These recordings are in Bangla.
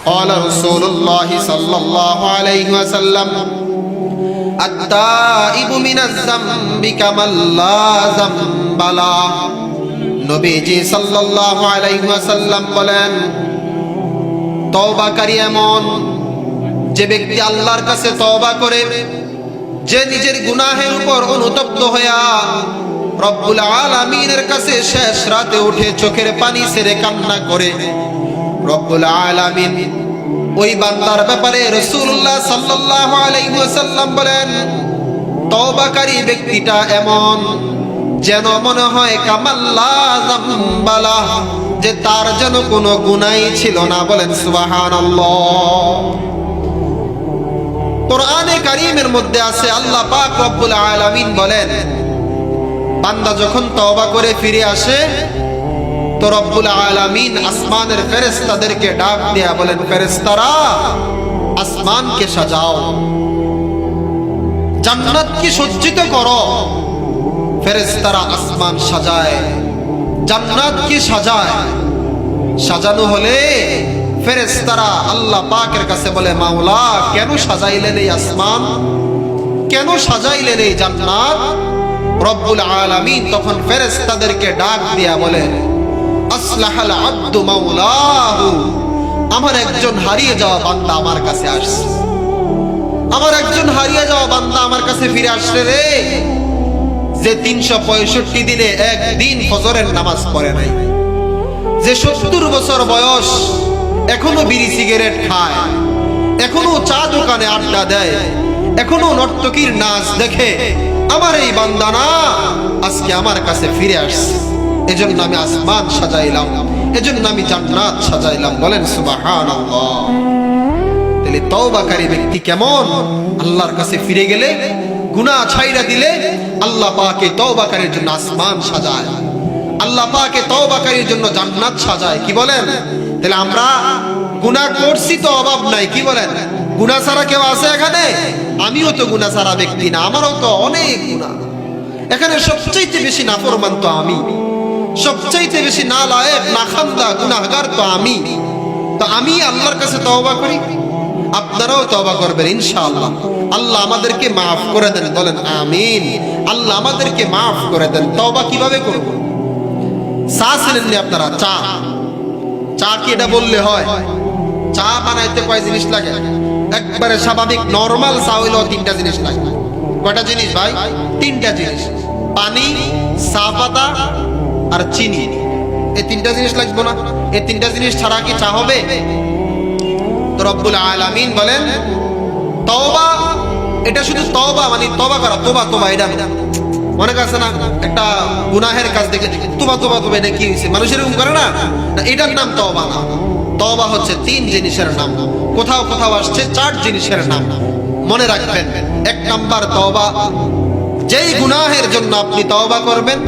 ক্বালা রাসূলুল্লাহি সাল্লাল্লাহু আলাইহি ওয়াসাল্লাম আত-তাইবু মিনাজ যামবি কামাল লা যামবা লা। নবীজি সাল্লাল্লাহু আলাইহি ওয়াসাল্লাম বলেন, তওবাকারী এমন যে ব্যক্তি আল্লাহর কাছে তওবা করে, যে নিজের গুনাহের উপর অনুতপ্ত হইয়া রব্বুল আলামিনের কাছে শেষ রাতে উঠে চোখের পানি ছেড়ে কান্না করে, রব্বুল আলামিন ওই বান্দার ব্যাপারে রাসূলুল্লাহ সাল্লাল্লাহু আলাইহি ওয়াসাল্লাম বলেন, তওবাকারী ব্যক্তিটা এমন যেন মনে হয় কামাল লা যামবা লা, যে তার যেন কোনো গুনাহ ছিল না। বলেন সুবহানাল্লাহ। কোরআনে কারীমের মধ্যে আছে, আল্লাহ পাক রব্বুল আলামিন বলেন, বান্দা যখন তওবা করে ফিরে আসে তো রব্বুল আলামিন আসমানের ফেরেশতাদেরকে ডাক দিয়া বলেন, ফেরেশতারা আসমানকে সাজাও, জান্নাতকে সজ্জিত করো। ফেরেশতারা আসমান সাজায়, জান্নাতকে সাজায়। সাজানো হলে ফেরেশতারা আল্লাহ পাকের কাছে বলে, মাওলা কেন সাজাইলেন এই আসমান, কেন সাজাইলেন এই জান্নাত? রব্বুল আলামিন তখন ফেরেশতাদেরকে ডাক দিয়া বলে, আসলাহাল আব্দু মাওলাহু, আমার একজন হারিয়ে যাওয়া বান্দা আমার কাছে আসছে, আমার একজন হারিয়ে যাওয়া বান্দা আমার কাছে ফিরে আসছে রে, যে 365 দিনে একদিন ফজরের নামাজ পড়ে নাই, যে 70 বছর বয়স এখনো বিড়ি সিগারেট খায়, এখনো চা দোকানে আড্ডা দেয়, এখনো নর্তকীর নাচ দেখে, আমার এই বান্দা না আজকে আমার কাছে ফিরে আসছে, এজন্য আমি আসমান সাজাইলাম, এজন্য আমি জান্নাত সাজাইলাম। বলেন সুবহানাল্লাহ। তাহলে তওবাকারী ব্যক্তি কেমন? আল্লাহর কাছে ফিরে গেলে, গুনাহ ছাইরা দিলে আল্লাহ পাকে তওবাকারীর জন্য আসমান সাজায়, আল্লাহ পাকে তওবাকারীর জন্য জান্নাত সাজায়। কি বলেন? তাহলে আমরা গুনাহ করছি তো অভাব নাই। কি বলেন? গুনাহ ছাড়া কেউ আছে এখানে? আমিও তো গুনাহ ছাড়া ব্যক্তি না, আমারও তো অনেক গুনাহ। এখানে সবচাইতে বেশি নাফরমান তো আমি, সবচাইতে বেশি নালায়েক নাখান্দা গুনাহগার তো আমি। তো আমি আল্লাহর কাছে তওবা করি, আপনারাও তওবা করবেন ইনশাআল্লাহ। আল্লাহ আমাদেরকে মাফ করে দেন। বলেন আমিন। আল্লাহ আমাদেরকে মাফ করে দেন। তওবা কিভাবে করব? চা ছিলেন আপনারা? চা, চা কি এটা বললে হয়? চা বানাইতে কয় জিনিস লাগে? একবারে স্বাভাবিক নরমাল চা হইলেও 3টা জিনিস লাগে। কয়টা জিনিস ভাই? 3টা জিনিস, পানি, চা পাতা আর চিনি। এই 3টা জিনিস লাগবে না? এই 3টা জিনিস ছাড়া কি চা হবে? তো রব্বুল আলামিন বলেন, তওবা এটা শুধু তওবা মানে তওবা করা, তোবা তোবা এটা মনে কাছে না, একটা গুনাহের কাজ দেখে তোবা তোবা তোবা, এটা কি হয়েছে? মানুষের এরকম করে না, এটার নাম তওবা না। তওবা হচ্ছে 3 জিনিসের নাম, কোথাও কোথাও আসছে 4 জিনিসের নাম। মনে রাখবেন, 1 নাম্বার তওবা, যেই গুনাহের জন্য আপনি তওবা করবেন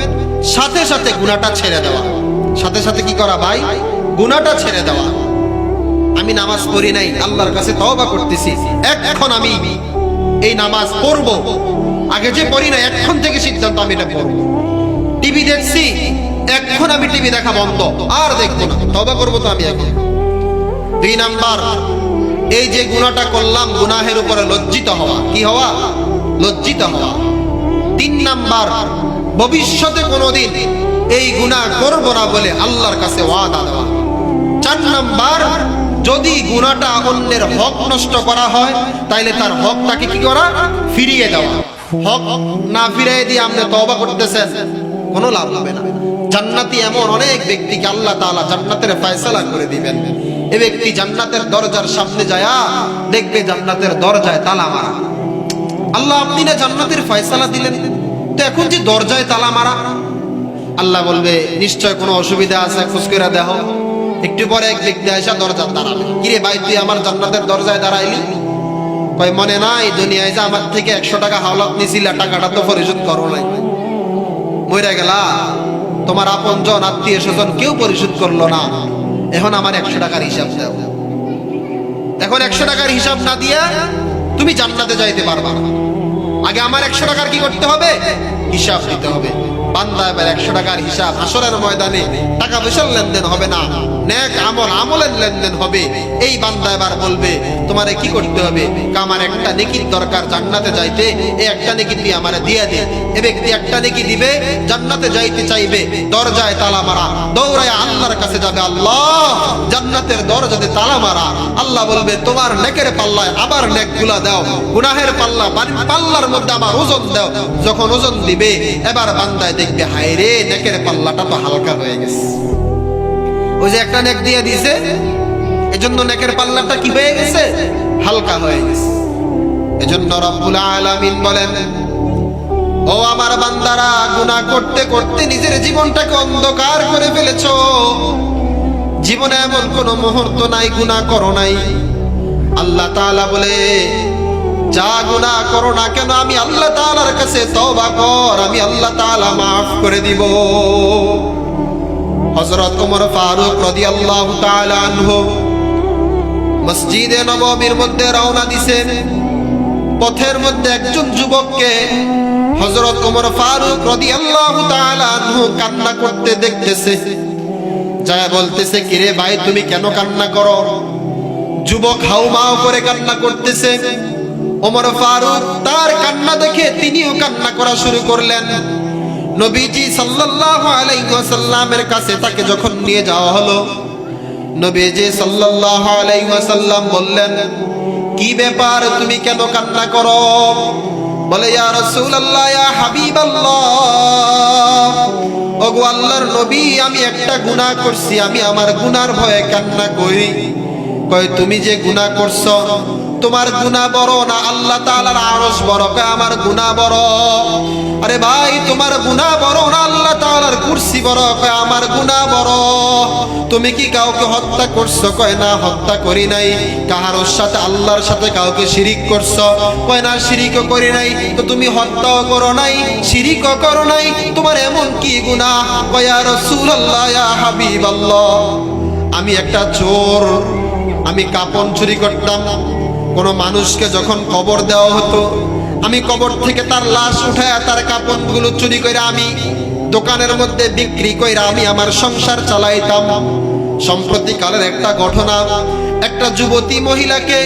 সাথে সাথে গুনাহটা ছেড়ে দেওয়া। সাথে সাথে কি করা ভাই? গুনাহটা ছেড়ে দেওয়া। আমি নামাজ পড়ি নাই, আল্লাহর কাছে তওবা করতেছি, এখন আমি এই নামাজ পড়ব। আগে যে পড়ি না, এখন থেকে সিদ্ধান্ত আমি এটা পড়ব। টিভি দেখছি, এখন আমি টিভি দেখা বন্ধ, আর দেখবো না, তওবা করব তো আমি এখন। 2 নাম্বার, এই যে গুনাহটা করলাম, গুনাহের উপরে লজ্জিত হওয়া। কি হওয়া? লজ্জিত হওয়া। 3 নাম্বার, ভবিষ্যতে কোনোদিন এই গুনাহ করব না বলে আল্লাহর কাছে ওয়াদা দেওয়া। 4 নাম্বার, যদি গুনাহটা অন্যের হক নষ্ট করা হয় তাইলে তার হকটাকে কি করা? ফিরিয়ে দেওয়া। হক না ফিরিয়ে দিয়ে আপনি তওবা করতেছেন, কোনো লাভ হবে না। জান্নাতি এমন অনেক ব্যক্তিকে আল্লাহ তাআলা জান্নাতের ফয়সালা করে দিবেন। এই ব্যক্তি জান্নাতের দরজার সামনে যায়া দেখবে জান্নাতের দরজায় তালা মারা। আল্লাহ আপনি না জান্নাতের ফয়সালা দিলেন, তো এখন যে দরজায় তালা মারা, আল্লাহ বলবে নিশ্চয় কোনো অসুবিধা আছে, খোঁজ করে দেখো। একটু পরে এক ব্যক্তি আইসা দরজা দাঁড়াবে, কিরে ভাই তুই আমার জান্নাতের দরজায় দাঁড়াইলি? কয় মনে নাই দুনিয়ায় যে আমার থেকে 100 টাকা হাওলাত নিছিলা, টাকাটা তো পরিশোধ করো নাই, মইরা গেলা, তোমার আপনজন আত্মীয় স্বজন কেউ পরিশোধ করলো না, এখন আমার 100 টাকার হিসাব দাও। এখন 100 টাকার হিসাব না দিয়া তুমি জান্নাতে যাইতে পারবা না। আগে আমার 100 টাকার কি করতে হবে? হিসাব দিতে হবে। বান্দা এবার 100 টাকার হিসাব হাসরের ময়দানে টাকা পয়সার লেনদেন হবে না, নেক আমল আমলের লেনদেন হবে। এই বান্দা এবার বলবে তোমারে কি করতে হবে? আমার একটা নেকির দরকার জান্নাতে যাইতে, এই একটা নেকি দিয়ে আমারে দিয়ে দে। এ ব্যক্তি একটা নেকি দিবে, জান্নাতে যাইতে চাইবে, দরজায় তালা মারা, দৌড়ায় আল্লাহর কাছে যাবে, আল্লাহ জান্নাতের দরজাতে তালা মারা। আল্লাহ বলবে তোমার নেকের পাল্লায় আবার নেকগুলা দাও, গুনাহের পাল্লার মধ্যে আমার ওজন দাও। যখন ওজন দিবে এবার বান্দায় দেখবে হায় রে নেকের পাল্লাটা তো হালকা হয়ে গেছে। ওই যে একটা নেক দিয়ে দিয়েছে, এজন্য নেকের পাল্লাটা কি হয়ে গেছে? হালকা হয়ে গেছে। এজন্য রব্বুল আলামিন বলেন, ও আমার বান্দারা, গুনাহ করতে করতে নিজের জীবনটাকে অন্ধকার করে ফেলেছো। জীবনে এমন কোন মুহূর্ত নাই গুনাহ করো নাই। আল্লাহ তাআলা বলে যা গুনাহ করো না কেন আমি আল্লাহ তাআলার কাছে তওবা কর, আমি আল্লাহ তাআলা মাফ করে দিব। হযরত ওমর ফারুক রাদিয়াল্লাহু তাআলা আনহু মসজিদে নববীর মধ্যে রওনা দিছেন। পথের মধ্যে একজন যুবককে হযরত ওমর ফারুক রাদিয়াল্লাহু তাআলা আনহু কান্না করতে দেখতেছে। যায় বলতেছে কিরে ভাই তুমি কেন কান্না করো? যুবক হাউমাউ করে কান্না করতেছে। ওমর ফারুক তার কান্না দেখে তিনিও কান্না করা শুরু করলেন। নবীজি সাল্লাল্লাহু আলাইহি ওয়াসাল্লামের কাছে তাকে যখন নিয়ে যাওয়া হলো, নবীজি সাল্লাল্লাহু আলাইহি ওয়াসাল্লাম বললেন কি ব্যাপার তুমি কেন কান্না করো? বলে ইয়া রাসূলুল্লাহ ইয়া হাবিবাল্লাহ, ওগো আল্লাহর নবী আমি একটা গুনাহ করছি, আমি আমার গুনার ভয়ে কান্না করি। কয় তুমি যে গুনাহ করছো তোমার গুনাহ বড় না আল্লাহ তাআলার আরশ বড়? কয় আমার গুনাহ বড়। আরে ভাই তোমার গুনাহ বড় না আল্লাহ তাআলার কুরসি বড়? কয় আমার গুনাহ বড়। তুমি কি কাউকে হত্যা করছো? কয় না হত্যা করি নাই। কাহারোর সাথে আল্লাহর সাথে কাউকে শিরিক করছো? কয় না শিরিকও করি নাই। তো তুমি হত্যাও করো নাই, শিরিকও করো নাই, তোমার এমন কি গুনাহ? কয় ইয়া রাসূলুল্লাহ ইয়া হাবিবাল্লাহ, আমি একটা চোর, আমি কাপন চুরি করতাম। কোন মানুষকে যখন কবর দেওয়া হতো আমি কবর থেকে তার লাশ উঠায়া তার কাপনগুলো চুরি করে আমি দোকানের মধ্যে বিক্রি করে আমি আমার সংসার চালাইতাম। সম্প্রতি কালের একটা ঘটনা, একটা যুবতী মহিলাকে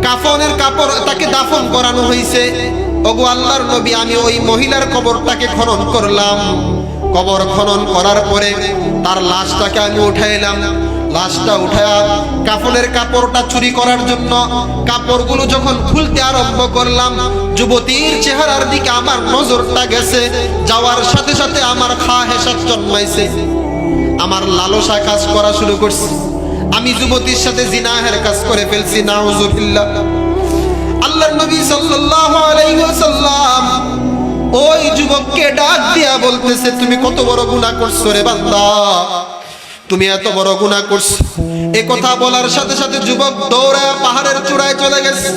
কাফনের কাপড় তাকে দাফন করানো হয়েছে। ওগো আল্লাহর নবী আমি ওই মহিলার কবরটাকে খনন করলাম। কবর খনন করার পরে তার লাশটাকে আমি উঠাইলাম। লাশটা উঠায়া কাফনের কাপড়টা চুরি করার জন্য কাপড়গুলো যখন খুলতে আরম্ভ করলাম, যুবতীর চেহারার দিকে আমার নজরটা গেছে। যাওয়ার সাথে সাথে আমার খাহেসাত জন্মাইছে, আমার লালসা কাজ করা শুরু করছে। আমি যুবতীর সাথে জিনাহের কাজ করে ফেলছি, নাউজুবিল্লাহ। আল্লাহর নবী সাল্লাল্লাহু আলাইহি ওয়াসাল্লাম ওই যুবককে ডাক দিয়া বলতেছে তুমি কত বড় গুনাহ করছো রে বান্দা, তুমি এত বড় গুনাহ করছো। এই কথা বলার সাথে সাথে যুবক দৌড়ায় পাহাড়ের চূড়ায় চলে গেছে।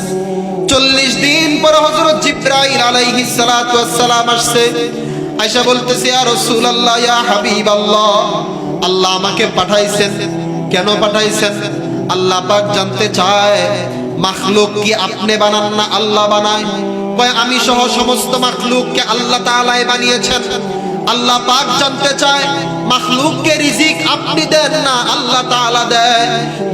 40 দিন পর হযরত জিবরাইল আলাইহিস সালাতু ওয়াস সালাম আসছে। আয়েশা বলতেছে ইয়া রাসূলুল্লাহ ইয়া হাবিবাল্লাহ, আল্লাহ আমাকে পাঠাইছেন। কেন পাঠাইছেন? আল্লাহ পাক জানতে চায় মাখলুক কি আপনি বানান না আল্লাহ বানায়? কয় আমি সহ সমস্ত মাখলুককে আল্লাহ তাআলাই বানিয়েছেন। আল্লাহ পাক জানতে চায় মাখলুককে রিজিক আপনি দেন না আল্লাহ তাআলা দেয়?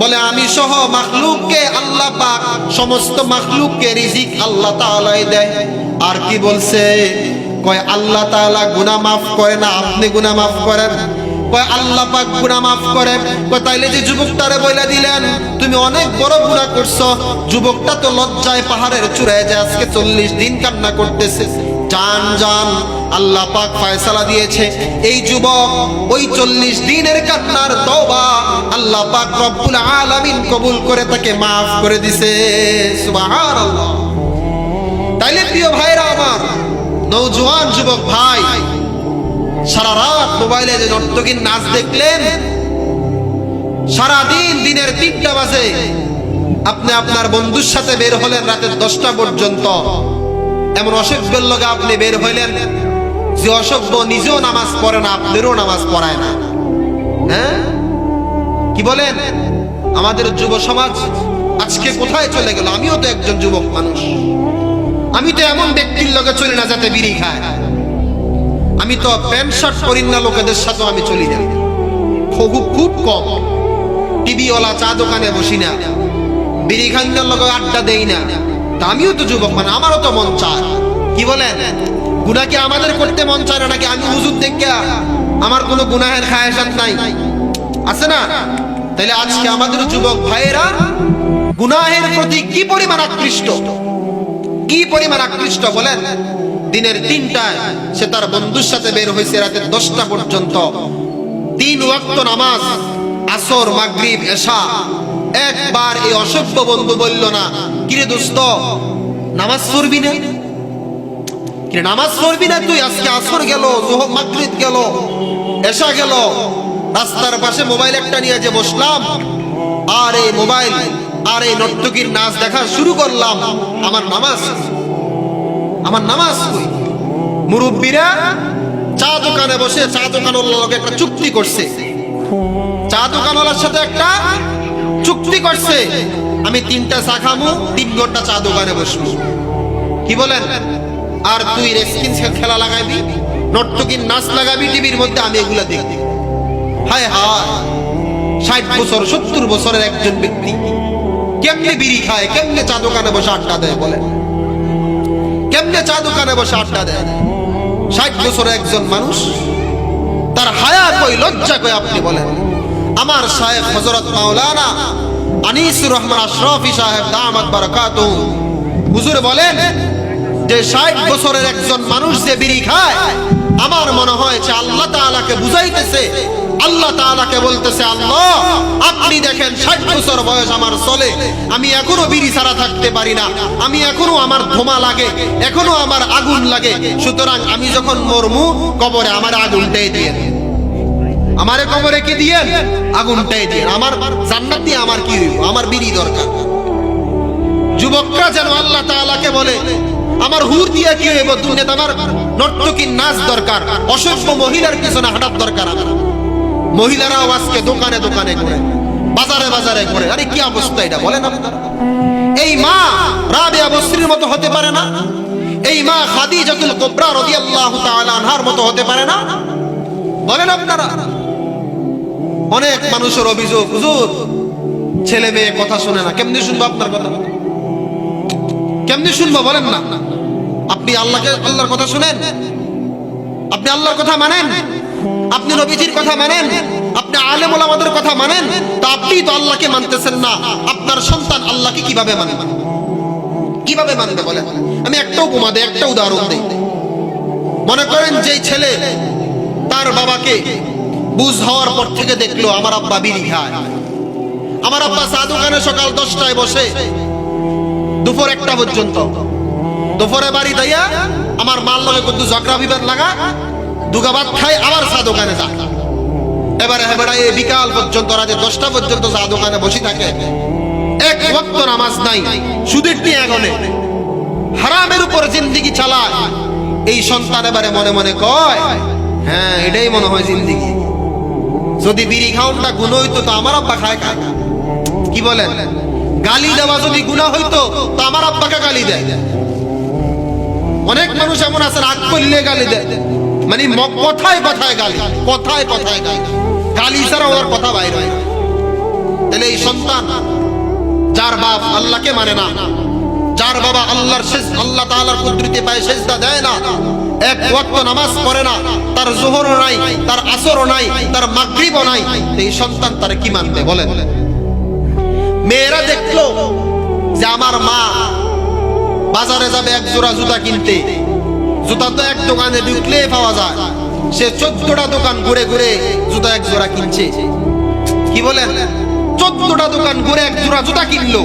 বলে আমি সহ মাখলুককে আল্লাহ পাক সমস্ত মাখলুককে রিজিক আল্লাহ তাআলাই দেয়। আর কি বলছে? কয় আল্লাহ তাআলা গুনাহ মাফ করে না, আপনি গুনাহ মাফ করেন। কয় আল্লাহ পাক গুনাহ মাফ করে। কয় তাইলে যে যুবকটারে বইলা দিলেন তুমি অনেক বড় গুনাহ করছো। যুবকটা তো লজ্জায় পাহাড়ের চূড়ায় যায় আজকে 40 দিন কান্না করতেছে। জান জান আল্লাহ পাক ফয়সালা দিয়েছে এই যুবক ওই 40 দিনের কান্নার তওবা আল্লাহ পাক রব্বুল আলামিন কবুল করে তাকে মাফ করে দিয়েছে। সুবহানাল্লাহ। তাইলে প্রিয় ভাইরা আমার, নওজোয়ান যুবক ভাই, সারা রাত মোবাইলে যে নর্তকীর নাচ দেখলেন, সারা দিন দিনের 3টা বাজে আপনি আপনার বন্ধুর সাথে বের হলেন রাতের 10টা পর্যন্ত। এমন অসভ্যের লগে আপনি বের হইলেন যে অসভ্য নিজেও নামাজ পড়ে না, আপনারও নামাজ পড়ায় না। হ্যাঁ কি বলেন? আমাদের যুব সমাজ আজকে কোথায় চলে গেল? আমিও তো একজন যুবক মানুষ, আমি তো এমন ব্যক্তির লগে চলি না যাতে বিড়ি খায়। আমি তো প্যান্ট শার্ট পরি না, লোকেদের সাথে আমি চলি না, খুব খুব কম। টিভিওয়ালা চা দোকানে বসি না, বিড়ি খান্দার লোক আড্ডা দেই না। তা আমিও তো যুবক, মানে আমারও তো মন চায়। কি বলেন, গুনাহ কি আমাদের করতে মন চায় না নাকি? আমি হুজুর দেখে আমার কোনো গুনাহের খায়েশাত নাই, আছে না? তাহলে আজকে আমাদের যুবক ভাইয়েরা গুনাহের প্রতি কি পরিমাণ আকৃষ্ট, কি পরিমাণ আকৃষ্ট বলেন। দিনের 3টায় সে তার বন্ধুর সাথে বের হয়েছে, রাতের 10টা পর্যন্ত 3 ওয়াক্ত নামাজ, আসর, মাগরিব, এশা। একবার এই অসভ্য বন্ধু বলল না, কিরে দোস্ত নামাজ পড়বি না? কিরে নামাজ পড়বি না তুই? আজকে আসর গেল, যোহর মাগরিব গেল, এশা গেল, রাস্তার পাশে মোবাইল একটা নিয়ে যে বসলাম, আর এই মোবাইল আর এই নর্তকীর নাচ দেখা শুরু করলাম। আমার নামাজ কই? মুরব্বীরা চা দোকানে বসে চা দোকানওয়ালার লগে একটা চুক্তি করছে, চা দোকানওয়ালার সাথে একটা চুক্তি করছে, আমি 3টা চা খামু, 3 ঘন্টা চা দোকানে বসবো। কি বলেন? আর তুই রেসকিন খেলা লাগাবি, নর্তকীর নাচ লাগাবি টিভির মধ্যে, আমি এগুলা দেখবি। হায় হায়, 60 বছর 70 বছরের একজন ব্যক্তি কেমনে বিড়ি খায়, কেমনে চা দোকানে বসে আড্ডা দেয় বলেন? কেমনে চা দোকানে বসে আড্ডা দেয়? 60 বছরের একজন মানুষ, তার হায়া কই, লজ্জা কই আপনি বলেন? আমার শায়েখ হযরত মাওলানা আনিসুর রহমান আশরাফি সাহেব দামাত বারাকাতুহু হুজুর বলেন যে 60 বছরের একজন মানুষ যে বিড়ি খায়, আমার মনে হয় যে আল্লাহ তাআলাকে বুঝাইতেছে, আল্লাহ তাআলাকে বলতেছে, আল্লাহ আপনি দেখেন 60 বছর বয়স আমার চলে, আমি এখনো বিড়ি ছাড়া থাকতে পারি না, আমি এখনো আমার ধোঁয়া লাগে, এখনো আমার আগুন লাগে। সুতরাং আমি যখন মরমু কবরে আমার আগুনটাই দিয়ে, আমারে কবরে কি দিয়েন? আগুনটাই দিয়ে। আমার জান্নাত দিয়ে আমার কি হইব? আমার বিড়ি দরকার। যুবকরা যেন আল্লাহ তাআলাকে বলে, আমার হুর দিয়ে কি হইব? দুনিয়াতে আমার নর্তকীর নাচ দরকার, অসভ্য মহিলার পিছনে হাঁটার দরকার। মহিলারাও আজকে দোকানে দোকানে ঘুরে, বাজারে বাজারে ঘুরে। আরে কি অবস্থা এটা বলেন আপনারা? এই মা রাবিয়া বসরির মতো হতে পারে না? এই মা খাদিজাতুল কুবরা রাদিয়াল্লাহু তাআলা আনহার মতো হতে পারে না? বলেন আপনারা। অনেক মানুষের অভিযোগ, হুজুর ছেলে মেয়ে কথা শুনে না। কেমনে শুনবো আপনার কথা? কেমনে শুনবো বলেন না? আপনি আল্লাহর কথা শুনেন? আপনি আল্লাহর কথা মানেন? আপনি নবীজির কথা মানেন? আপনি আলেম ওলামাদের কথা মানেন? তা আপনি তো আল্লাহকে মানতেছেন না, আপনার সন্তান আল্লাহকে কিভাবে মানবে? কিভাবে মানবে বলেন? আমি একটা উপমা দেই, একটা উদাহরণ দেই। মনে করেন যে ছেলে তার বাবাকে বুঝ হওয়ার পর থেকে দেখলো আমার আব্বা বিড়ি খায়, আমার আব্বা চা দোকানে সকাল 10টায় বসে দুপুর 1টা পর্যন্ত, দুপুরে বাড়ি দাইয়া আমার মাল লগে কত ঝগড়া বিবাদ লাগা, দুগাবাদ খায়, আবার চা দোকানে যায়। এবারে এই বিকাল পর্যন্ত, রাতে 10টা পর্যন্ত চা দোকানে বসে থাকে, 1 ওয়াক্ত নামাজ নাই, সুদের টিয়া গনে, হারামের উপর জিন্দেগি চালায়। এই সন্তান এবারে মনে মনে কয়, হ্যাঁ এটাই মনে হয় জিন্দেগি। যদি বিড়ি খাওয়াটা গুনাহ হইতো তো আমার আব্বা খায় খায়। কি বলেন? গালি দেওয়া যদি গুনাহ হইতো তো আমার আব্বাকে গালি দেয়। অনেক মানুষ এমন আছে রাগ করলে গালি দেয়, মানে কথায় কথায় গালি, কথায় কথায় গালি, গালি ছাড়া ওর কথা বাইরে হয় না। তাহলে এই সন্তান যার বাপ আল্লাহকে মানে না, যার বাবা আল্লাহ তাআলার কুদরতে পায় সেজদা দেয় না, 1 ওয়াক্ত নামাজ পড়ে না, তার যোহরও নাই, তার আসরও নাই, তার মাগরিবও নাই, এই সন্তান তার কি মানবে বলেন? মেয়েরা দেখলো যে আমার মা বাজারে যাবে 1 জোড়া জুতা কিনতে, জুতা তো এক দোকানে ঢুকলে পাওয়া যায়, সে 14টা দোকান ঘুরে ঘুরে জুতা 1 জোড়া কিনছে। কি বলেন? 14টা দোকান ঘুরে 1 জোড়া জুতা কিনলো।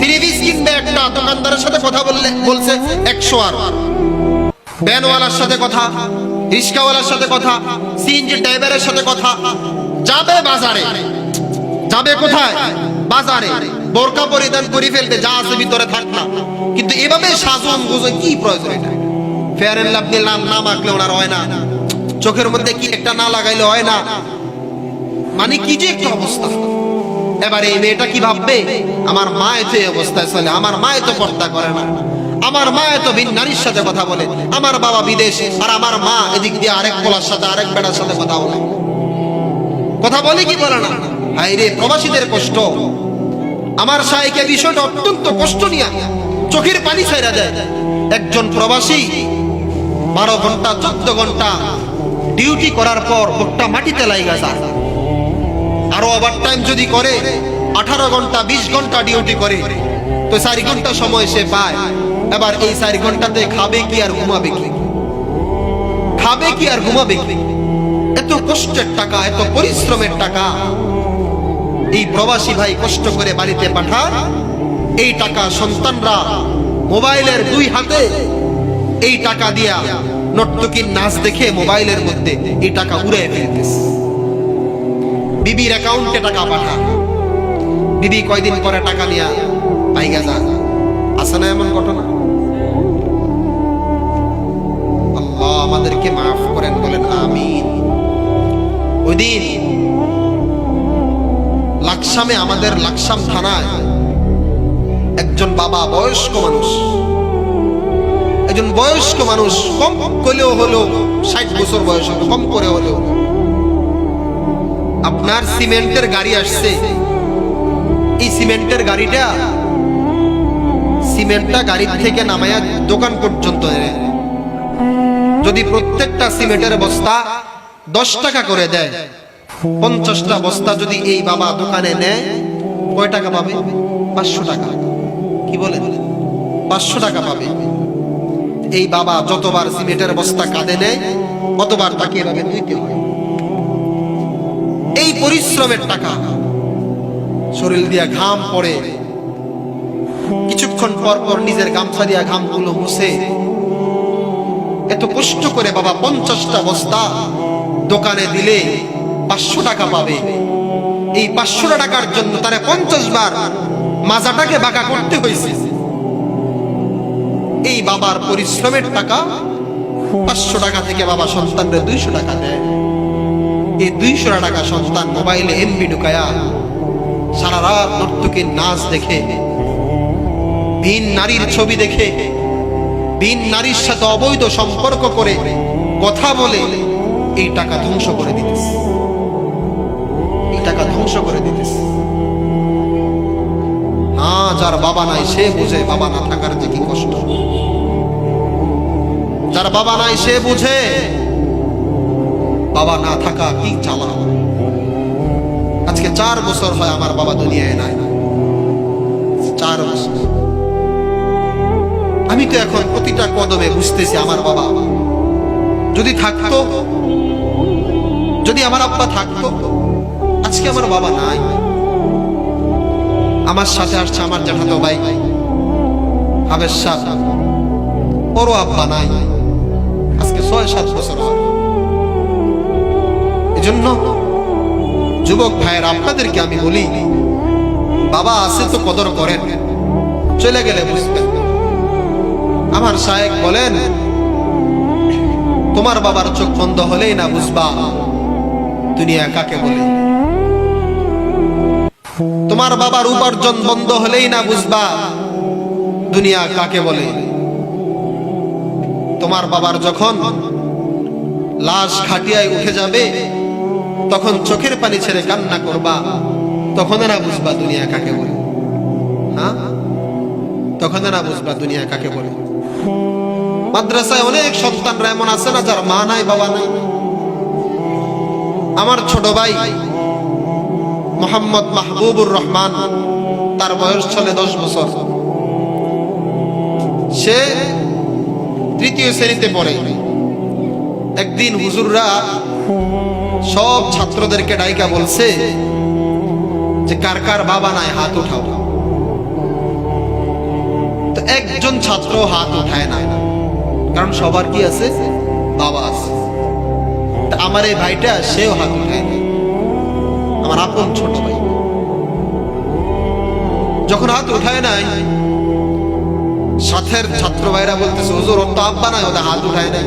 3 পিস কিনবে, একটা দোকানদারের সাথে কথা বলছে 100 আর, ভ্যানওয়ালার সাথে কথা, রিক্সাওয়ালার সাথে কথা, সিএনজি ড্রাইভারের সাথে কথা, যাবে বাজারে, যাবে কোথায়? বাজারে। বোরকা পরিধান করে ফেলবে, যা আছে ভিতরে থাক না। কিন্তু এভাবে সাজন গুজে কি প্রয়োজন? এটা ফেয়ার এন্ড লাভলি না মাখলে ওনার হয় না, চোখের মধ্যে কি একটা না লাগাইলে হয় না, মানে কি যে একটা অবস্থা। এবারে এই মেয়েটা কি ভাববে? আমার মা এত অবস্থায় চলে, আমার মা এত পর্দা করে না, আমার মা এত ভিন নারীর সাথে কথা বলে, আমার বাবা বিদেশ, আর আমার মা এদিক দিয়ে আরেক পোলার সাথে আরেক বেটার সাথে কথা বলে। কথা বলে কি বলে না? হায় রে প্রবাসীদের কষ্ট। আমার শাইখে বিষয়টা অত্যন্ত কষ্ট নিয়ে চোখের পানি ছেড়ে দেয়। একজন প্রবাসী 12 ঘন্টা 14 ঘন্টা ডিউটি করার পর বুকটা মাটিতে লাগা যায়। আরো ওভার টাইম যদি করে 18 ঘন্টা 20 ঘন্টা ডিউটি করে, তো 4 ঘন্টা সময় সে পায়। এবার এই 4 ঘন্টাতে খাবে কি আর ঘুমাবে কি? খাবে কি আর ঘুমাবে কি? এত কষ্টের টাকা, এত পরিশ্রমের টাকা এই প্রবাসী ভাই কষ্ট করে বাড়িতে পাঠান। এই টাকা সন্তানরা মোবাইলের 2 হাতে এই টাকা দিয়া নর্তকীর নাচ দেখে মোবাইলের মধ্যে এই টাকা উড়িয়ে ফেলতেছে। বিবির অ্যাকাউন্টে টাকা পাঠা, বিবি কয়দিন পরে টাকা নিয়ে পাইগা যা। আছে না এমন ঘটনা? আল্লাহ আমাদেরকে মাফ করেন, বলেন আমিন। ওই দিন লাকসামে, আমাদের লাকসাম থানায় একজন বাবা, বয়স্ক মানুষ, একজন বয়স্ক মানুষ, কম করলেও হলো 60 বছর বয়স হবে, কম করে হলেও। আপনার সিমেন্টের গাড়ি আসছে। এই সিমেন্টের গাড়িটা, সিমেন্টটা গাড়ির থেকে নামায়া দোকান পর্যন্ত এনে যদি প্রত্যেকটা সিমেন্টের বস্তা 10 টাকা করে দেয়, 50টা বস্তা যদি এই বাবা দোকানে নেয়, কয় টাকা পাবে? 500 টাকা। কি বলেন? 500 টাকা পাবে। এই বাবা যতবার সিমেন্টের বস্তা কাঁধে নেয়, কতবার তাকে এভাবে দিতে হয়। এই পরিশ্রমের টাকা, শরীর দিয়া ঘাম পড়ে, কিছুক্ষণ পর পর নিজের গামছা দিয়া ঘামগুলো মুছে, এত কষ্ট করে বাবা 50টা বস্তা দোকানে দিলে 500 টাকা পাবে। এই 500 টাকার জন্য তারা 50 বার মাজাটাকে বাঁকা করতে হয়েছে। এই বাবার পরিশ্রমের টাকা, 500 টাকা থেকে বাবা সন্তানদের 200 টাকা দেয়। এই 200 টাকা সন্তান মোবাইলে এমবি ঢুকায়া সারা রাত নর্তকীর নাচ দেখে, ভিন নারীর ছবি দেখে, ভিন নারীর সাথে অবৈধ সম্পর্ক করে কথা বলে এই টাকা ধ্বংস করে দিতেছে। এই টাকা ধ্বংস করে দিতেছে। না, যার বাবা নাই সে বুঝে বাবা না থাকার যে কি কষ্ট। যার বাবা নাই সে বুঝে বাবা না থাকা কি জ্বালা। আজকে 4 বছর হয় আমার বাবা দুনিয়ায় নাই। 4 বছর। আমি তো এখন প্রতিটা কদমে বুঝতেছি আমার বাবা যদি থাকতো, যদি আমার আব্বা থাকতো, আজকে আমার বাবা নাই। আমার সাথে আসছে আমার জ্যাঠাতো ভাই হাবেশ সাহেব, ওরও আব্বা নাই, আজকে 6-7 বছর হয়। এজন্য যুবক ভাইয়ের আপনাদেরকে আমি বলি, বাবা আছে তো কদর করেন, চলে গেলে বুঝবেন। আমার শায়েখ বলেন, তোমার বাবার চোখ বন্ধ হলেই না বুঝবা দুনিয়া কাকে বলে। তোমার বাবার উপার্জন বন্ধ হলেই না বুঝবা দুনিয়া কাকে বলে। তোমার বাবার যখন লাশ খাটিয়ায় উঠে যাবে, তখন চোখের পানি ছেড়ে কান্না করবা, তখন না বুঝবা দুনিয়া কাকে বলে। হ্যাঁ, তখন না বুঝবা দুনিয়া কাকে বলে। মাদ্রাসায় অনেক সন্তানরা এমন আছে না যার মা নাই, বাবা নাই। আমার ছোট ভাই মোহাম্মদ মাহবুবুর রহমান, তার বয়স চলে 10 বছর। সে 3য় শ্রেণীতে পড়ে। একদিন হুজুররা সব ছাত্রদেরকে ডাইকা বলছে যে কার কার বাবা নাই হাত উঠাও। তো একজন ছাত্র হাত উঠায় না, কারণ সবার কি আছে? বাবা আছে। আমার এই ভাইটা সেও হাত উঠায় না, আমার আপন ছোট ভাই। যখন হাত উঠায় নাই, সাথের ছাত্র ভাইরা বলতেছে হুজুর ওর তো আব্বা নাই, ওদের হাত উঠায় নাই।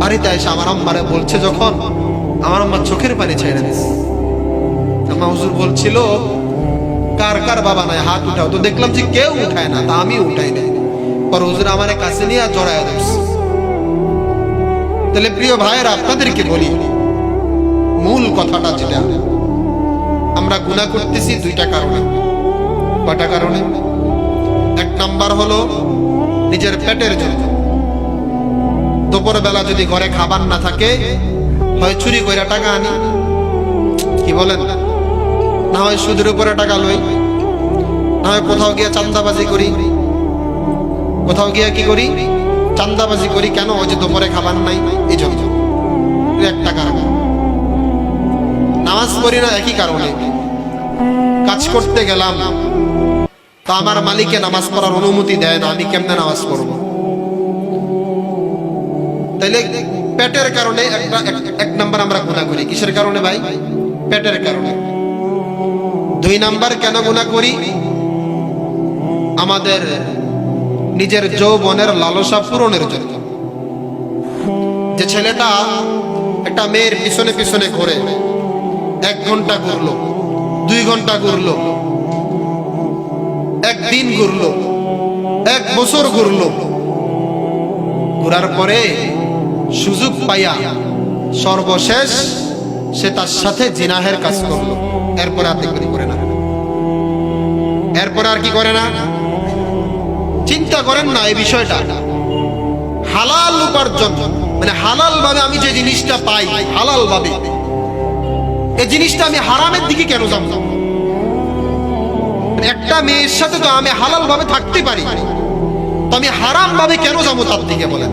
বাড়িতে এসে আমার আম্মারে বলছে, যখন আমার আম্মা চোখের পানি ছেড়ে দিচ্ছে। আমার হুজুর বলছিল কার কার বাবা নাই হাত উঠাও, তো দেখলাম যে কেউ উঠায় না, তা আমি উঠাই নাই। পর হুজুর আমার কাছে নিয়ে জড়ায় ধরছে। তাহলে প্রিয় ভাইয়েরা, আপনাদেরকে বলি, মূল কথাটা যেটা, আমরা গুনাহ করতেছি দুইটা কারণে। কয়টা কারণে? এক নাম্বার হলো নিজের পেটের জন্য। দুপুর বেলা যদি ঘরে খাবার না থাকে, হয় চুরি করে টাকা আনি, কি বলেন, না হয় সুদের উপরে টাকা লই, না হয় কোথাও গিয়ে চান্দাবাজি করি। কোথাও গিয়ে কি করি? চান্দাবাজি করি। কেন? ওই যে দুপুরে খাবার নাই, এই জন্য। একটা কারণ। নামাজ পড়ি না একই কারণে। কাজ করতে গেলাম, তো আমার মালিকে নামাজ পড়ার অনুমতি দেয় না, আমি কেমনে নামাজ পড়বো? তাইলে পেটের কারণে এক নাম্বার আমরা গুনাহ করি। কিসের কারণে ভাই? পেটের কারণে। দুই নাম্বার কেন গুনাহ করি? আমাদের নিজের যৌবনের লালসা পূরণের জন্য। যে ছেলেটা একটা মেয়ের পিছনে পিছনে ঘুরে, 1 ঘন্টা ঘুরলো, 2 ঘন্টা ঘুরলো, 1 দিন ঘুরলো, 1 বছর ঘুরলো, ঘুরার পরে সুযোগ পাইয়া সর্বশেষ সে তার সাথে জিনাহের কাজ করলো। এরপরে আর দেখবেন করে না, এরপরে আর কি করে না। চিন্তা করেন না এই বিষয়টা। হালাল উপার্জন, মানে হালাল ভাবে আমি যে জিনিসটা পাই, হালাল ভাবে, এই জিনিসটা আমি হারামের দিকে কেন যাব? একটা মেয়ের সাথে তো আমি হালাল ভাবে থাকতে পারি, তো আমি হারাম ভাবে কেন যাবো তার দিকে? বলেন।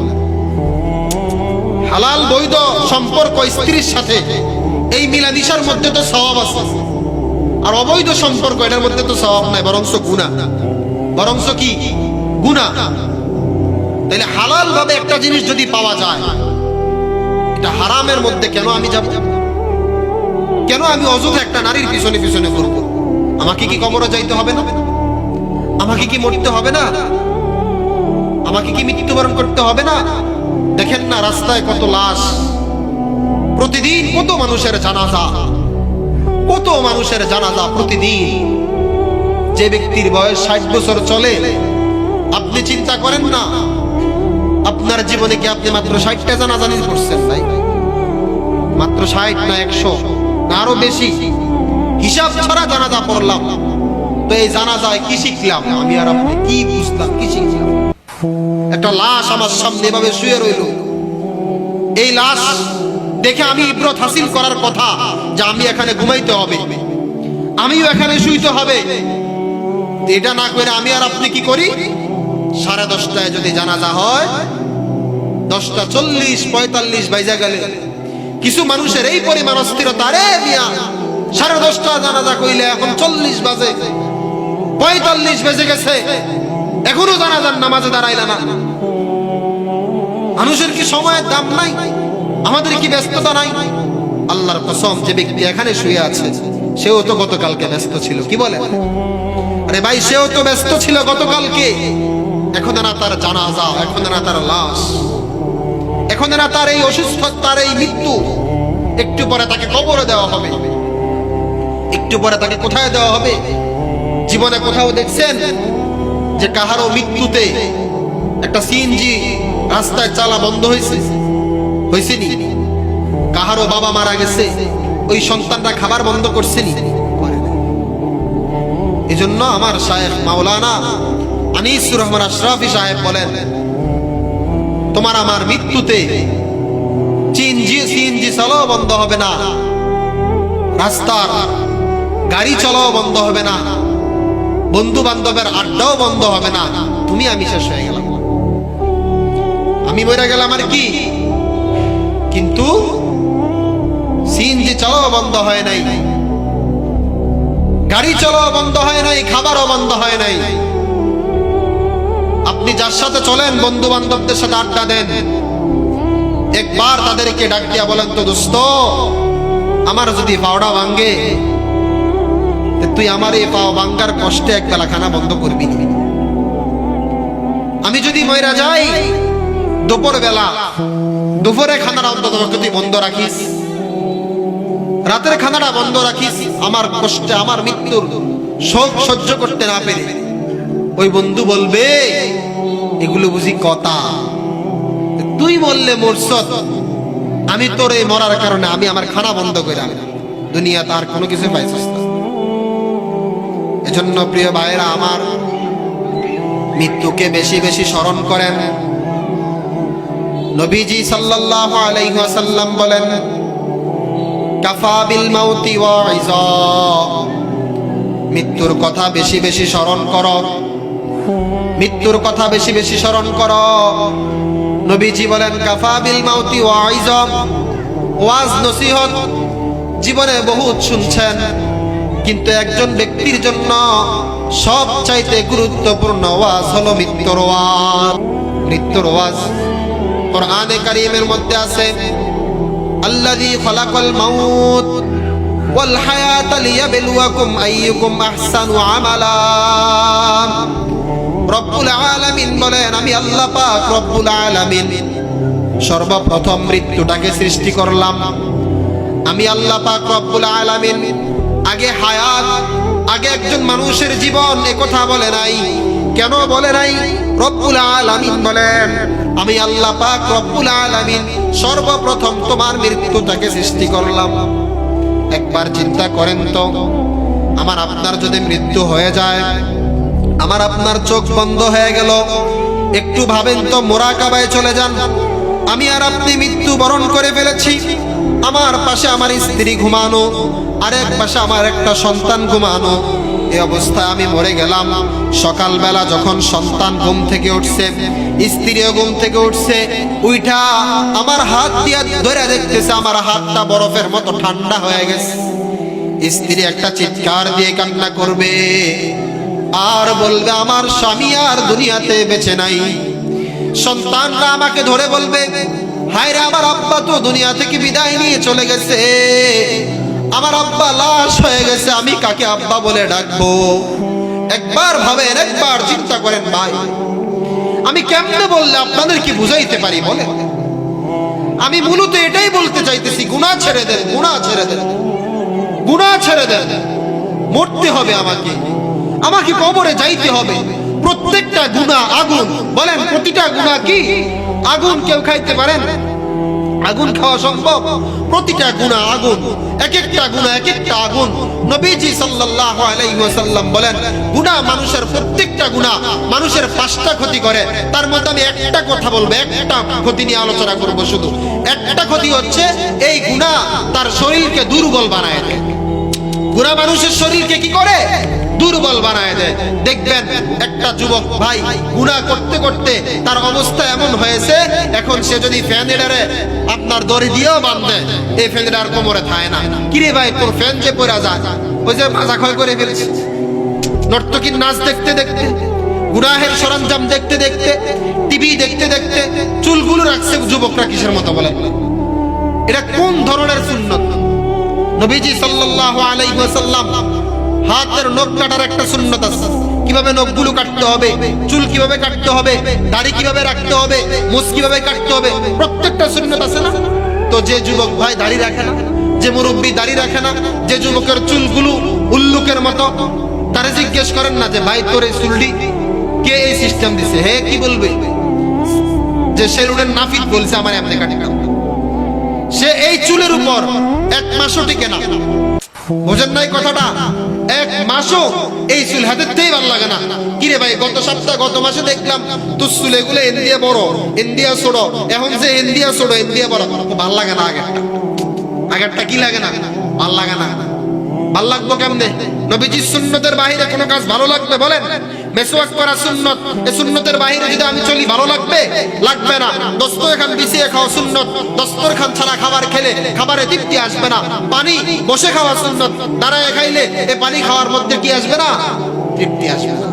হালাল বৈধ সম্পর্ক স্ত্রীর সাথে, এই মিলামিশার মধ্যে তো সওয়াব আছে, আর অবৈধ সম্পর্ক এটার মধ্যে তো সওয়াব নাই, বরংস গুনাহ। বরংস কি? গুনাহ। তাহলে হালাল ভাবে একটা জিনিস যদি পাওয়া যায়, এটা হারামের মধ্যে কেন আমি যাব? কেন আমি অযথা একটা নারীর পিছনে পিছনে ঘুরব? আমাকে কি কবরে যাইতে হবে না? আমাকে কি মরতে হবে না? আমাকে কি মৃত্যুবরণ করতে হবে না? দেখেন না রাস্তায় কত লাশ, প্রতিদিন কত মানুষের জানাজা, কত মানুষের জানাজা প্রতিদিন। যে ব্যক্তির বয়স 60 বছর চলে, আপনি চিন্তা করেন না আপনার জীবনে কি আপনি মাত্র 60টা জানাজা নিয়ে করছেন? ভাই, মাত্র 60 না 100 না আরো বেশি? হিসাব ছাড়া জানাজা পড়লাম, তো এই জানাজায় কি শিখলাম? আমি আর আপনি কি বুঝলাম, কি শিখলাম? একটা লাশ আমার সামনে এভাবে শুয়ে রইল, এই লাশ দেখে আমি ইবরত হাসিল করার কথা যে আমি এখানে ঘুমাইতে হবে, আমিও এখানে শুইতে হবে। এটা না করে আমি আর আপনি কি করি? 10:30টায় যদি জানাজা হয়, 10:40, 45 বাইজা গেলে কিছু মানুষের এই পরিমাণ অস্থিরতা, রে মিয়া 10:30টা জানাজা কইলে এখন 40 বাজে, 45 বেজে গেছে, এখনো জানাজার নামাজে দাঁড়াইলা না। মানুষের কি সময়ের দাম নাই? আমাদের কি ব্যস্ততা নাই? আল্লাহর কসম, যে ব্যক্তি এখানে শুয়ে আছে সেও তো গতকালকে ব্যস্ত ছিল। কি বলে? আরে ভাই, সেও তো ব্যস্ত ছিল গতকালকে। এখন না তার জানাজা, এখন না তার লাশ, এখন না তার এই অসুস্থতার এই মৃত্যু, একটু পরে তাকে কবরে দেওয়া হবে। একটু পরে তাকে কোথায় দেওয়া হবে? জীবনে কোথাও দেখছেন যে কাহারো মৃত্যুতে একটা সিএনজি রাস্তায় চালা বন্ধ হয়েছে? হয়েছেনি? কাহারো বাবা মারা গেছে, ওই সন্তানরা খাবার বন্ধ করছেনি? এই জন্য আমার শায়েখ মাওলানা আনিসুর রহমান আশরাফি সাহেব বলেন, তোমার আমার মৃত্যুতে সিএনজি চালাও বন্ধ হবে না, রাস্তার গাড়ি চলাও বন্ধ হবে না, বন্ধু বান্ধবের আড্ডাও বন্ধ হবে না। তুমি আমি শেষ হয়ে গেলাম, আমি মরে গেলাম আর কি। কিন্তু সিএনজি চলাও বন্ধ হয় নাই, গাড়ি চলাও বন্ধ হয় নাই, খাবারও বন্ধ হয় নাই। আপনি যার সাথে চলেন, বন্ধু বান্ধবদের সাথে আড্ডা দেন, একবার তাদেরকে ডাক দিয়া বলেন তো, দোস্ত আমার যদি পাওড়া ভাঙ্গে, তুই আমার এই পাও ভাঙ্গার কষ্টে এক বেলা খানা বন্ধ করবি। আমি যদি মইরা যাই, দুপুর বেলা দুপুরে খানাটা অন্তত তুই বন্ধ রাখিস, রাতের খানাটা বন্ধ রাখিস। আমার কষ্টে, আমার মৃত্যুর শোক সহ্য করতে না পেরে ওই বন্ধু বলবে, এগুলো বুঝি কথা? তুই বললে মরছত, আমি তোর এই মরার কারণে আমি আমার খানা বন্ধ করে দুনিয়া তার কোনো কিছু পাইছিস না। এজন্য প্রিয় ভাইরা আমার, মৃত্যুকে বেশি বেশি স্মরণ করেন। নবীজি সাল্লাল্লাহু আলাইহি ওয়াসাল্লাম বলেন, কাফা বিল মাউতি ওয়াইজা, মৃত্যুর কথা বেশি বেশি স্মরণ করো, মৃত্যুর কথা বেশি বেশি স্মরণ করো। নবীজি বলেন, কাফা বিল মাউতি ওয়াইজা, ওয়াজ নসিহত জীবনে বহুত শুনছেন, কিন্তু একজন ব্যক্তির জন্য সবচাইতে গুরুত্বপূর্ণ ওয়াজ হলো মৃত্যুর ওয়াজ। মৃত্যুর ওয়াজ কোরআনে কারীমের মধ্যে আছে, আল্লাযী খালাকাল মাউত ওয়াল হায়াতা লিয়াবলুয়াকুম আইয়ুকুম আহসানু আমালা। রব্বুল আলামিন বলেন, আমি আল্লাহ পাক রব্বুল আলামিন সর্বপ্রথম মৃত্যুটাকে সৃষ্টি করলাম। আমি আল্লাহ পাক রব্বুল আলামিন আগে হায়াত, আগে একজন মানুষের জীবন, এ কথা বলে নাই। কেন বলে নাই? রব্বুল আলামিন বলেন, আমি আল্লাহ পাক রব্বুল আলামিন সর্বপ্রথম তোমার মৃত্যুটাকে সৃষ্টি করলাম। একবার চিন্তা করেন তো, আমার আপনার যদি মৃত্যু হয়ে যায়, আমার আপনার চোখ বন্ধ হয়ে গেল, একটু ভাবেন তো, মুরাকাবায় চলে যান। আমি আর আপনি মৃত্যু বরণ করে ফেলেছি, আমার পাশে আমার স্ত্রী ঘুমানো, আরেক পাশে আমার একটা সন্তান ঘুমানো। এই অবস্থায় আমি মরে গেলাম। সকালবেলা যখন সন্তান ঘুম থেকে উঠছে, স্ত্রীও ঘুম থেকে উঠছে, উইঠা আমার হাত দিয়ে ধরে দেখতেছে আমার হাতটা বরফের মতো ঠান্ডা হয়ে গেছে। স্ত্রী একটা চিৎকার দিয়ে কান্না করবে আর বলবে, আমার স্বামী আর দুনিয়াতে বেঁচে নাই। সন্তানরা আমাকে ধরে বলবে, হায় রে, আমার আব্বা তো দুনিয়া থেকে বিদায় নিয়ে চলে গেছে, আমার আব্বা লাশ হয়ে গেছে, আমি কাকে আব্বা বলে ডাকবো? একবার ভাবেন, একবার চিন্তা করেন ভাই, আমি কেমনে বললে আপনাদের কি বুঝাইতে পারি বলে? আমি মূলত এটাই বলতে চাইতেছি, গুনাহ ছেড়ে দেন, গুনাহ ছেড়ে দেন, গুনাহ ছেড়ে দেন। মরতে হবে আমাকে, আমাকে কবরে যাইতে হবে। প্রত্যেকটা গুনাহ আগুন। বলেন, প্রতিটা গুনাহ কি আগুন? কেউ খাইতে পারেন? আগুন খাওয়া সম্ভব? প্রতিটা গুনাহ আগুন, এক একটা গুনাহ এক একটা আগুন। নবীজি সাল্লাল্লাহু আলাইহি ওয়াসাল্লাম বলেন, গুনাহ মানুষের, প্রত্যেকটা গুনাহ মানুষের 5টা ক্ষতি করে। তার মধ্যে আমি একটা কথা বলবো, একটা ক্ষতি নিয়ে আলোচনা করব। শুধু একটা ক্ষতি হচ্ছে, এই গুনাহ তার শরীরকে দুর্বল বানায় দেয়। গুনাহ মানুষের শরীরকে কি করে? দুর্বল বানায় দেয়। দেখবেন একটা যুবক ভাই গুনাহ করতে করতে তার অবস্থা এমন হয়েছে, এখন সে যদি ফ্যান এডারে আপনার দড়ি দিয়েও বাঁধে, এই ফ্যান আর কোমরে থাকে না। কিরে ভাই, তোর ফ্যান যে পড়া যায়, ওই যে মাজা ক্ষয় করে ফেলছে। নর্তকীর নাচ দেখতে দেখতে, গুনাহের সরঞ্জাম দেখতে দেখতে, টিভি দেখতে দেখতে চুলগুলো রাখছে যুবকরা কিসের মতো বলেন? এটা কোন ধরনের সুন্নত? নবীজি সাল্লাল্লাহু আলাইহি ওয়াসাল্লাম হাতের নখ কাটার একটা সুন্নত আছে। কিভাবে নখগুলো কাটতে হবে, চুল কিভাবে কাটতে হবে, দাড়ি কিভাবে রাখতে হবে, মুছ কিভাবে কাটতে হবে, প্রত্যেকটা সুন্নত আছে না? তো যে যুবক ভাই দাড়ি রাখে না, যে মুরব্বী দাড়ি রাখে না, যে যুবকের চুলগুলো উল্লুকের মতো, তারে জিজ্ঞেস করেন না যে ভাই তোর এই চুলটি কে এই সিস্টেম দিছে? হে কি বলবে? যে সেলুনের নাফিক বলছে আমার এমনি কাটতে। সে এই চুলের উপর 1 মাসও টিকে না। বোঝেন নাই কথাটা? 1 মাসও এই চুল হাতেতেই ভালো লাগে না। কিরে ভাই, গত সপ্তাহ গত মাসে দেখলাম তোর চুল এগুলো ইন্ডিয়া বড়, ইন্ডিয়া ছোট, এখন যে ইন্ডিয়া ছোট ইন্ডিয়া বড়, ভাল লাগে না। আগেরটা কি লাগে না? ভাল লাগে না। ভাল লাগবো কেমনে? নবীজির সুন্নতের বাহিরে কোনো কাজ ভালো লাগবে বলেন? মেসওয়াক করা সুন্নত, এই সুন্নতের বাহিরে যদি আমি চলি ভালো লাগবে? লাগবে না। দস্তরখান বিছিয়ে খাওয়া সুন্নত, দস্তরখান ছাড়া খাবার খেলে খাবারে তৃপ্তি আসবে না। পানি বসে খাওয়া সুন্নত, দাঁড়ায় খাইলে এই পানি খাওয়ার মধ্যে কি আসবে না? তৃপ্তি আসবে না।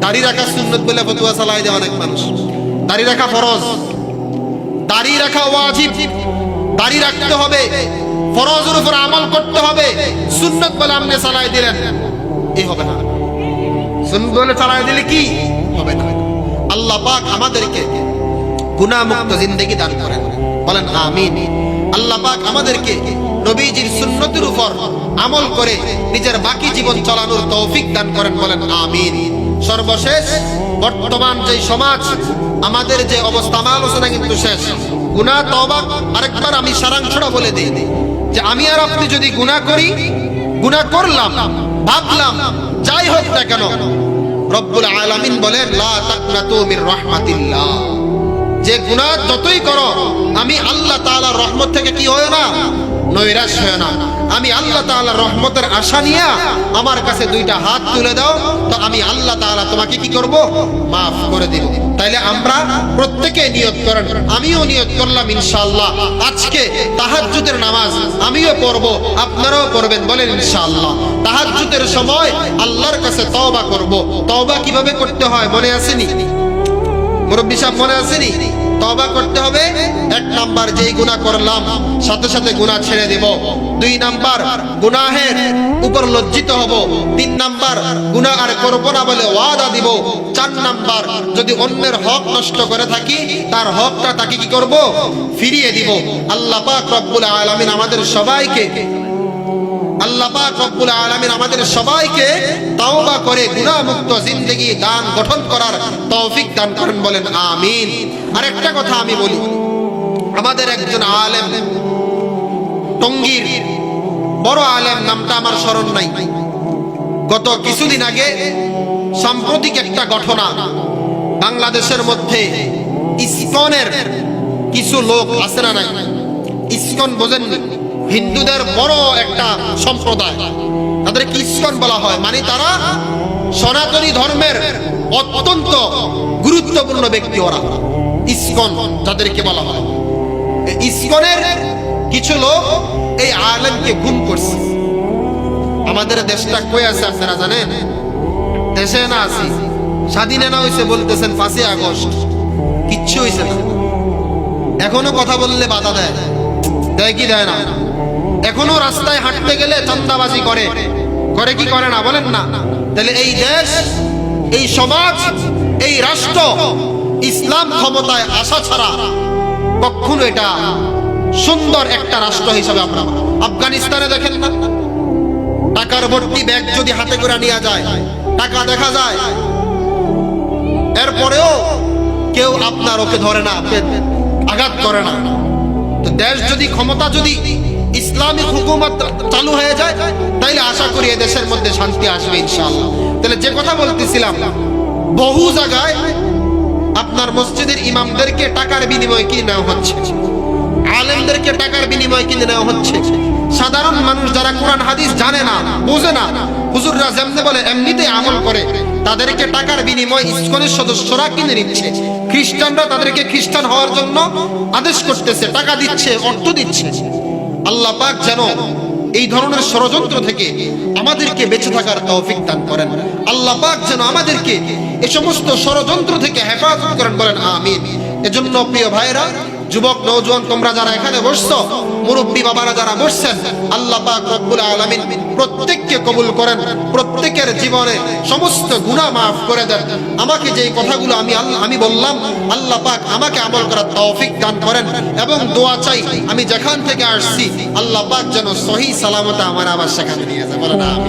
দাড়ি রাখা সুন্নত বলে ফতোয়া চালায় দেয় অনেক মানুষ। দাড়ি রাখা ফরজ, দাড়ি রাখা ওয়াজিব, দাড়ি রাখতে হবে, ফরজের উপর আমল করতে হবে। সুন্নত বলে আপনি চালাই দিলেন, এই হবে না। সুন্নত বলে চালাই দিলে কি হবে না? আল্লাহ পাক আমাদেরকে গুনাহ মুক্ত জিন্দেগি দান করেন, বলেন আমিন। আল্লাহ পাক আমাদেরকে নবীজির সুন্নতের উপর আমল করে নিজের বাকি জীবন চালানোর তৌফিক দান করেন, বলেন আমিন। সর্বশেষ বর্তমান যে সমাজ, আমাদের যে অবস্থা, আমার আলোচনা কিন্তু শেষ। গুনাহ তওবা, আরেকবার আমি সারাংশটা বলে দিই যে আমি আর আপনি যদি গুনাহ করি, গুনাহ করলাম, ভাবলাম, যাই হোক না কেন, রব্বুল আলামিন বলেন লা তাকনাতু মির রাহমাতিল্লাহ, যে গুনাহ যতই করো আমি আল্লাহ তাআলার রহমত থেকে কি হয় না, নৈরাশ হয় না। আমি আল্লাহ তাআলার রহমতের আশা নিয়ে আমার কাছে দুইটা হাত তুলে দাও, তো আমি আল্লাহ তাআলা তোমাকে কি করব, মাফ করে দেব। তাইলে আমরা প্রত্যেকে নিয়ত করেন, আমিও নিয়ত করলাম ইনশাআল্লাহ আজকে তাহাজ্জুদের নামাজ আমিও পড়ব, আপনারাও পড়বেন, বলেন ইনশাআল্লাহ। তাহাজ্জুদের সময় আল্লাহর কাছে তওবা করব। তওবা কিভাবে করতে হয় মনে আসেনি? মুরব্বী সাহেব মনে আসেনি? তওবা করতে হবে, 1 নাম্বার যেই গুনাহ করলাম সাথে সাথে গুনাহ ছেড়ে দেব। 2 নাম্বার গুনাহের উপর লজ্জিত হব। 3 নাম্বার গুনাহ আর করব না বলে ওয়াদা দিব। 4 নাম্বার যদি অন্যের হক নষ্ট করে থাকি তার হকটা তাকে কি করব, ফিরিয়ে দিব। আল্লাহ পাক রব্বুল আলামিন আমাদের সবাইকে, আল্লাহ পাক রব্বুল আলামিন আমাদের সবাইকে তওবা করে গুনাহ মুক্ত জিন্দেগি দান গঠন করার তৌফিক দান করেন, বলেন আমিন। আরেকটা কথা আমি বলি, আমাদের একজন আলেম, টঙ্গীর বড় আলেম, নামটা আমার স্মরণ নাই, গত কিছুদিন আগে সাম্প্রতিক একটা ঘটনা, বাংলাদেশের মধ্যে ইসকনের কিছু লোক আছে না নাই, ইসকন বোঝেননি, হিন্দুদের বড় একটা সম্প্রদায়, তাদেরকে ইসকন বলা হয়, মানে তারা সনাতনী ধর্মের অত্যন্ত গুরুত্বপূর্ণ ব্যক্তি, ওরা ইসকন যাদেরকে বলা হয়। ইসকনের কিছু লোক এই আলেমকে গুম করছে। আমাদের দেশটা কই আছে আপনারা জানেন? দেশে না আছি, স্বাধীনে না হয়েছে বলতেছেন 5ই আগস্ট, কিচ্ছু হয়েছে না। এখনো কথা বললে বাধা দেয়, দেয় কি দেয় না? এখনো রাস্তায় হাঁটতে গেলে চান্দাবাজি করে, করে কি করে না, বলেন না? তাহলে এই দেশ, এই সমাজ, এই রাষ্ট্র ইসলাম ক্ষমতায় আসা ছাড়া কখনো এটা সুন্দর একটা রাষ্ট্র হিসাবে আমরা, আফগানিস্তানে দেখেন না, টাকার ভর্তি ব্যাগ যদি হাতে করে নিয়ে যায়, টাকা দেখা যায়, এরপরেও কেউ আপনার ওকে ধরে না, আঘাত করে না। তো দেশ যদি, ক্ষমতা যদি ইসলামিক হুকুমত চালু হয়ে যায়, তাইলে আশা করি এই দেশের মধ্যে শান্তি আসবে ইনশাআল্লাহ। তাহলে যে কথা বলতেছিলাম, বহু জায়গায় আপনার মসজিদের ইমামদেরকে টাকার বিনিময়ে কিনে নেওয়া হচ্ছে, আলেমদেরকে টাকার বিনিময়ে কিনে নেওয়া হচ্ছে। সাধারণ মানুষ যারা কোরআন হাদিস জানে না, বোঝে না, হুজুররা যেমনি বলে এমনিতে আমল করে, তাদেরকে টাকার বিনিময়ে ইসকনের সদস্যরা কিনে নিচ্ছে। খ্রিস্টানরা তাদেরকে খ্রিস্টান হওয়ার জন্য আদেশ করতেছে, টাকা দিচ্ছে, অর্থ দিচ্ছে। আল্লাহ পাক যেন এই ধরনের ষড়যন্ত্র থেকে আমাদেরকে বেঁচে থাকার তৌফিক দান করেন। আল্লাহ পাক যেন আমাদেরকে এই সমস্ত ষড়যন্ত্র থেকে হেফাজত করেন, বলেন আমিন। এজন্য প্রিয় ভাইরা, যুবক নওজোয়ান তোমরা যারা এখানে বসছো, মুরব্বী বাবারা যারা বসছেন, আল্লাহ পাক রব্বুল আলামিন প্রত্যেককে কবুল করেন, প্রত্যেকের জীবনে সমস্ত গুনাহ মাফ করে দেন। আমাকে যে কথাগুলো আমি বললাম, আল্লাহ পাক আমাকে আমল করার তৌফিক দান করেন, এবং দোয়া চাই আমি যেখান থেকে আসছি আল্লাহ পাক যেন সহি সালামতে আমার আবার সেখানে নিয়ে যায়, বলেন আমিন।